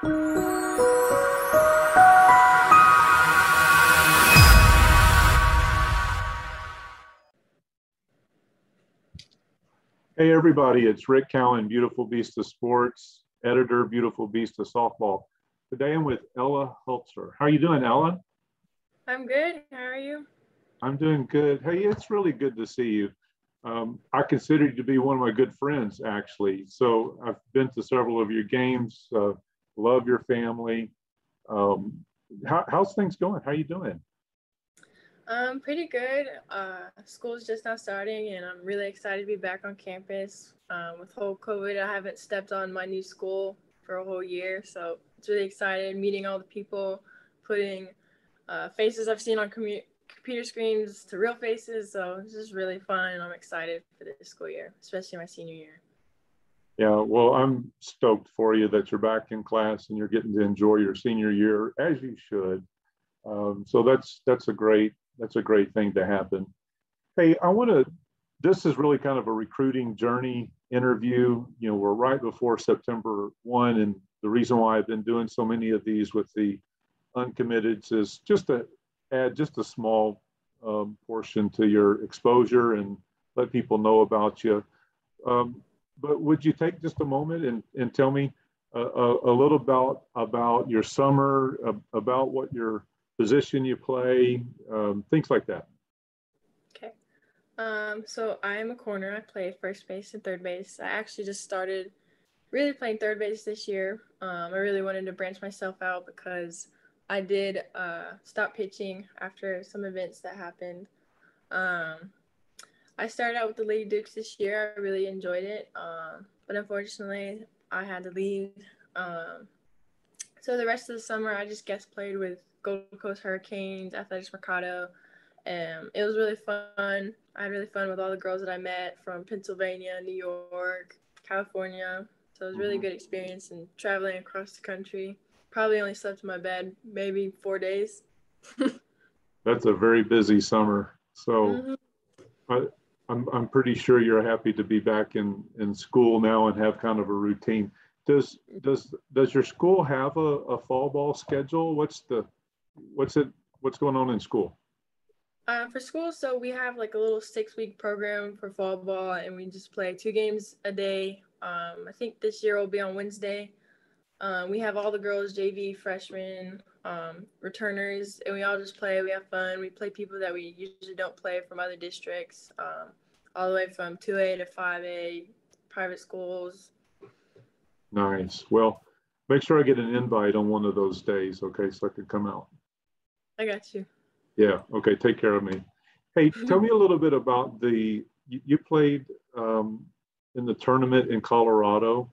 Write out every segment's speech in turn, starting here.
Hey everybody, it's Rick Cowan, Beautiful Beast of Sports, editor, Beautiful Beast of Softball. Today I'm with Ella Hutzler. How are you doing, Ella? I'm good. How are you? I'm doing good. Hey, it's really good to see you. I consider you to be one of my good friends, actually. So I've been to several of your games, love your family. How's things going? How are you doing? Pretty good. School's just now starting, and I'm really excited to be back on campus. With whole COVID, I haven't stepped on my new school for a whole year, so it's really excited meeting all the people, putting faces I've seen on computer screens to real faces. So it's just really fun, and I'm excited for this school year, especially my senior year. Yeah, well, I'm stoked for you that you're back in class and you're getting to enjoy your senior year as you should. So that's a great thing to happen. Hey, this is really kind of a recruiting journey interview. You know, we're right before September 1, and the reason why I've been doing so many of these with the uncommitteds is just to add just a small portion to your exposure and let people know about you. But would you take just a moment and tell me a little about your summer, about what your position you play, things like that? Okay. So I am a corner. I play first base and third base. I actually just started really playing third base this year. I really wanted to branch myself out because I did stop pitching after some events that happened. I started out with the Lady Dukes this year. I really enjoyed it, but unfortunately, I had to leave. So the rest of the summer, I just guest played with Gold Coast Hurricanes, Athletics Mercado, and it was really fun. I had really fun with all the girls that I met from Pennsylvania, New York, California. So it was a really good experience and traveling across the country. Probably only slept in my bed maybe 4 days. That's a very busy summer. So I'm pretty sure you're happy to be back in school now and have kind of a routine. Does your school have a fall ball schedule? What's going on in school? For school, so we have like a little 6-week program for fall ball, and we just play 2 games a day. I think this year will be on Wednesday. We have all the girls, JV, freshmen, returners, and we all just play. We have fun. We play people that we usually don't play from other districts, all the way from 2A to 5A, private schools. Nice. Well, make sure I get an invite on one of those days, okay, so I can come out. I got you. Yeah, okay, take care of me. Hey, tell me a little bit about you played in the tournament in Colorado,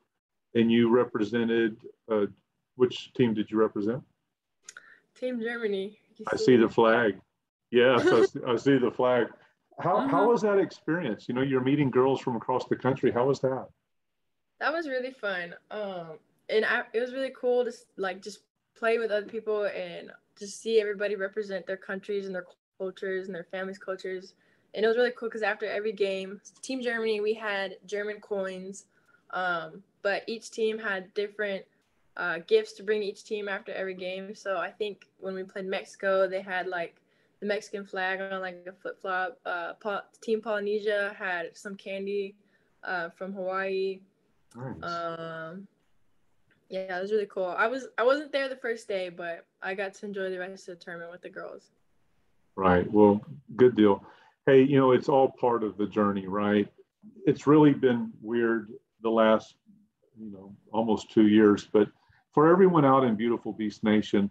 and you represented, which team did you represent? Team Germany. I see the flag. Yes, I see the flag. How was that experience? You know, you're meeting girls from across the country. How was that? That was really fun. It was really cool to just play with other people and just see everybody represent their countries and their cultures and their families' cultures. And it was really cool because after every game, Team Germany, we had German coins, but each team had different gifts to bring each team after every game. So I think when we played Mexico, they had like the Mexican flag on like a flip flop. Team Polynesia had some candy from Hawaii. Nice. Yeah, it was really cool. I wasn't there the first day, but I got to enjoy the rest of the tournament with the girls. Right. Well, good deal. Hey, you know, it's all part of the journey, right? It's really been weird the last, almost 2 years, but for everyone out in beautiful Beast Nation,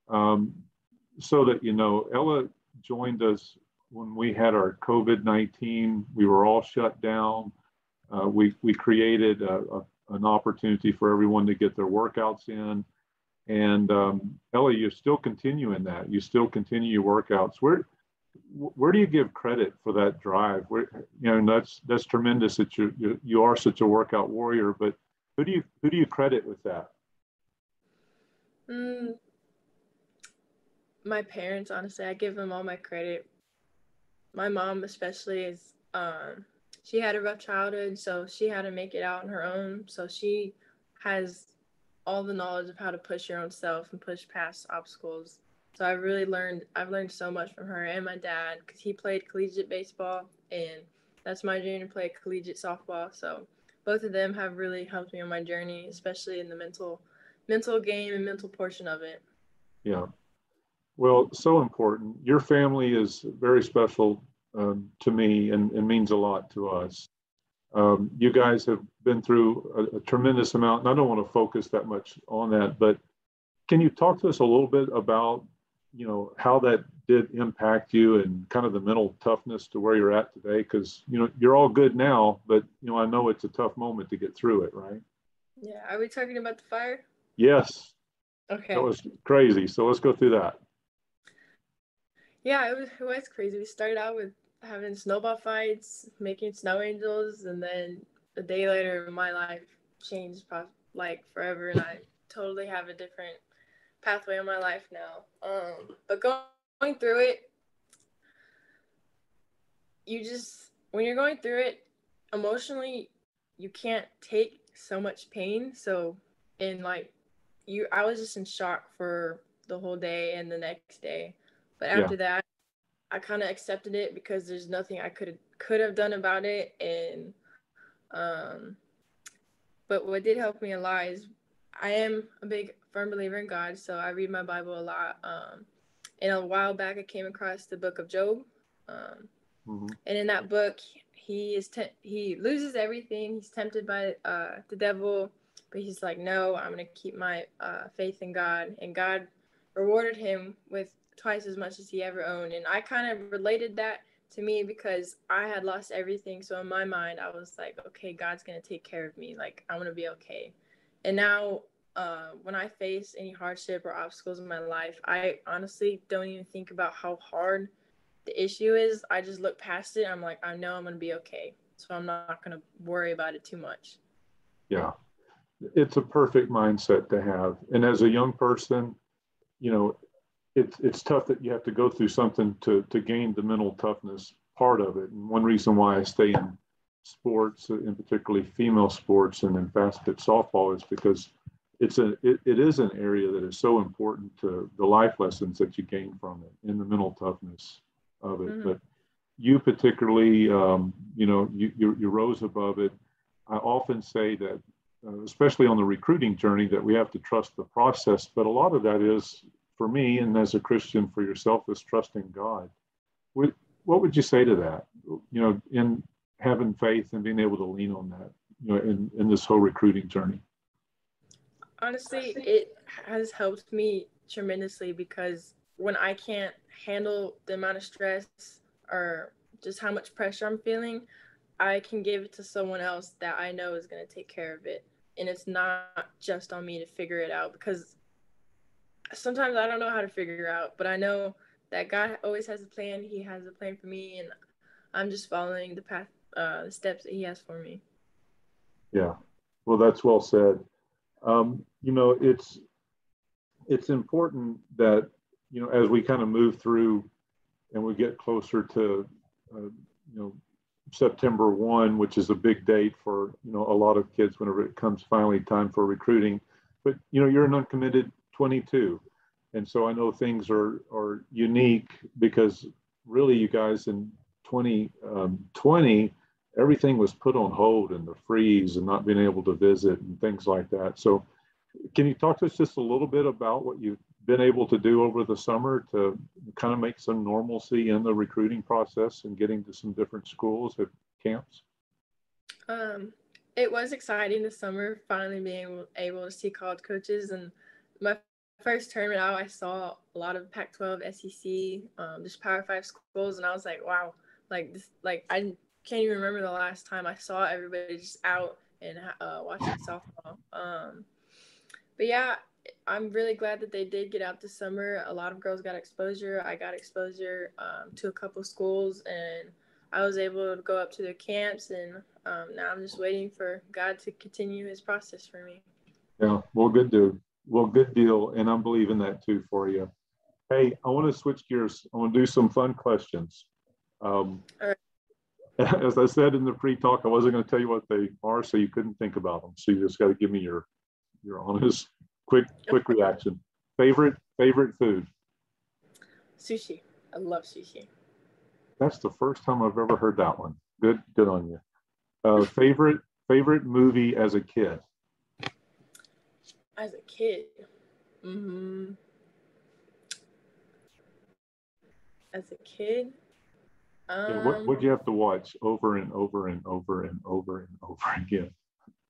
so that you know, Ella joined us when we had our COVID-19. We were all shut down. We created an opportunity for everyone to get their workouts in. And Ella, you're still continuing that. You still continue your workouts. Where do you give credit for that drive? That's tremendous that you are such a workout warrior. But who do you credit with that? My parents, honestly, I give them all my credit. My mom especially is she had a rough childhood, so she had to make it out on her own. So she has all the knowledge of how to push your own self and push past obstacles. So I've learned so much from her and my dad, because he played collegiate baseball, and that's my dream, to play collegiate softball. So both of them have really helped me on my journey, especially in the mental game and mental portion of it. Yeah. Well, so important. Your family is very special to me and means a lot to us. You guys have been through a tremendous amount, and I don't want to focus that much on that, but can you talk to us a little bit about, how that did impact you and kind of the mental toughness to where you're at today? Because, you're all good now, but, I know it's a tough moment to get through it, right? Yeah. Are we talking about the fire? Yes, that Okay. was crazy. So let's go through that. Yeah, it was crazy. We started out with having snowball fights, making snow angels, and then a day later, my life changed like forever, and I totally have a different pathway in my life now. But going through it, you just when you're going through it emotionally, you can't take so much pain. So, in like I was just in shock for the whole day and the next day. But Yeah, after that, I kind of accepted it, because there's nothing I could have done about it. And um, but what did help me a lot is I am a big firm believer in God, so I read my Bible a lot. And a while back, I came across the book of Job, hmm and in that book, he loses everything. He's tempted by the devil, but he's like, no, I'm gonna keep my faith in God, and God rewarded him with twice as much as he ever owned. And I kind of related that to me, because I had lost everything. So in my mind, I was like, okay, God's gonna take care of me. Like, I'm gonna be okay. And now, when I face any hardship or obstacles in my life, I honestly don't even think about how hard the issue is. I just look past it. I'm like, I know I'm going to be okay. So I'm not going to worry about it too much. yeah. It's a perfect mindset to have. And as a young person, you know, it's tough that you have to go through something to gain the mental toughness part of it. And one reason why I stay in sports, in particularly female sports, and in fast pitch softball, is because it is an area that is so important to the life lessons that you gain from it and the mental toughness of it. Mm-hmm. But you particularly, you rose above it. I often say that, especially on the recruiting journey, that we have to trust the process. But a lot of that is, for me, and as a Christian for yourself, is trusting God. What would you say to that? In having faith and being able to lean on that, in this whole recruiting journey. Honestly, it has helped me tremendously, because when I can't handle the amount of stress or just how much pressure I'm feeling, I can give it to someone else that I know is going to take care of it. And it's not just on me to figure it out, because sometimes I don't know how to figure out, but I know that God always has a plan. He has a plan for me, and I'm just following the path, the steps that He has for me. Yeah, well, that's well said. It's important that, as we kind of move through and we get closer to, you know, September 1, which is a big date for, a lot of kids whenever it comes finally time for recruiting. But, you're an uncommitted 22. And so I know things are unique, because really you guys in 2020, everything was put on hold, and the freeze and not being able to visit and things like that. So can you talk to us just a little bit about what you've been able to do over the summer to kind of make some normalcy in the recruiting process and getting to some different schools at camps? Um, it was exciting this summer, finally being able to see college coaches. And my first tournament out, I saw a lot of Pac-12, SEC, just Power 5 schools, and I was like, wow, like this, like I can't even remember the last time I saw everybody just out and watching softball. But yeah, I'm really glad that they did get out this summer. A lot of girls got exposure. I got exposure to a couple schools, and I was able to go up to their camps. And now I'm just waiting for God to continue His process for me. Yeah, well, good dude. Well, good deal. And I'm believing that too for you. Hey, I want to switch gears. I want to do some fun questions. Um, All right. as I said in the pre-talk, I wasn't going to tell you what they are, so you couldn't think about them. So you just got to give me your You're honest. Quick reaction. Favorite food? Sushi. I love sushi. That's the first time I've ever heard that one. Good on you. Favorite movie as a kid? As a kid, mm-hmm. As a kid, Yeah, what'd you have to watch over and over and over and over and over again?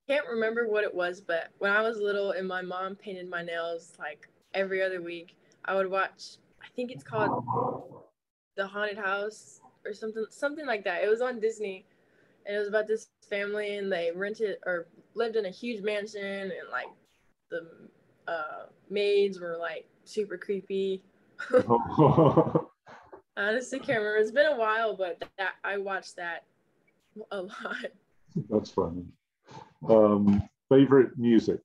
Can't remember what it was, but when I was little and my mom painted my nails like every other week, I would watch. I think it's called The Haunted House or something like that. It was on Disney, and it was about this family, and they rented or lived in a huge mansion, and like the maids were like super creepy. I honestly can't remember. It's been a while, but I watched that a lot. That's funny. Favorite music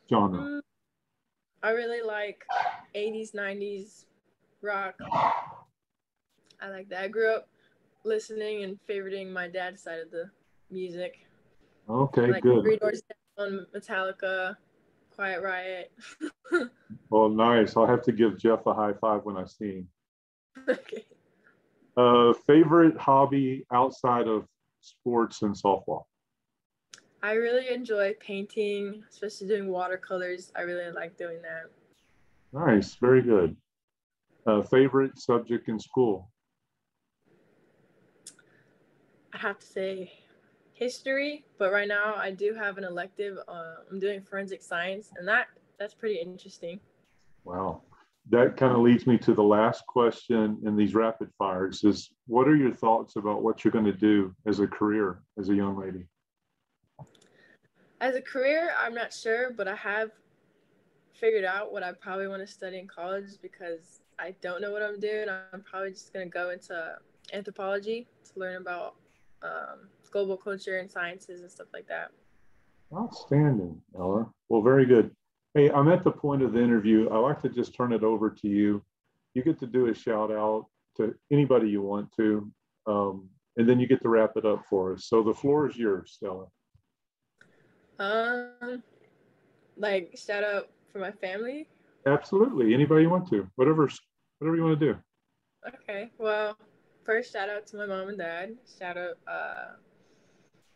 genre? I really like 80s, 90s rock. I like that. I grew up listening and favoriting my dad's side of the music. Okay, like good. Three Doors Down, Metallica, Quiet Riot. Well, nice. I'll have to give Jeff a high five when I see him. Okay. Favorite hobby outside of sports and softball? I really enjoy painting, especially doing watercolors. I really like doing that. Nice, very good. Favorite subject in school? I have to say history, but right now I do have an elective. I'm doing forensic science, and that's pretty interesting. Wow. That kind of leads me to the last question in these rapid fires is what are your thoughts about what you're going to do as a career as a young lady? As a career, I'm not sure, but I have figured out what I probably want to study in college because I don't know what I'm doing. I'm probably just going to go into anthropology to learn about global culture and sciences and stuff like that. Outstanding, Ella. Well, very good. Hey, I'm at the point of the interview. I like to just turn it over to you. You get to do a shout out to anybody you want to, and then you get to wrap it up for us. So the floor is yours, Stella. Like shout out for my family. Absolutely, anybody you want to, whatever you want to do. Okay, well, first shout out to my mom and dad. Shout out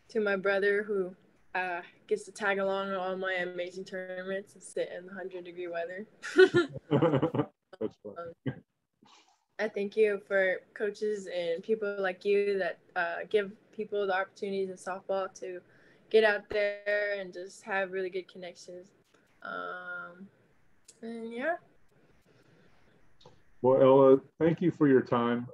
to my brother who gets to tag along in all my amazing tournaments and sit in the 100-degree weather. That's fun. I thank you for coaches and people like you that give people the opportunities in softball to get out there and just have really good connections. And yeah. Well, Ella, thank you for your time.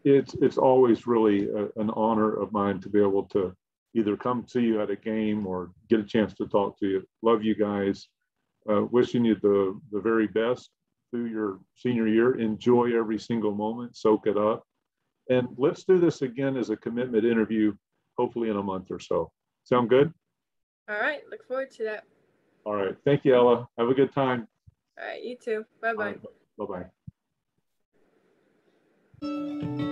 It's always really an honor of mine to be able to either come see you at a game or get a chance to talk to you. Love you guys. Wishing you the very best through your senior year. Enjoy every single moment. Soak it up. And let's do this again as a commitment interview, hopefully in a month or so. Sound good? All right. Look forward to that. All right. Thank you, Ella. Have a good time. All right. You too. Bye-bye. Right, bye-bye.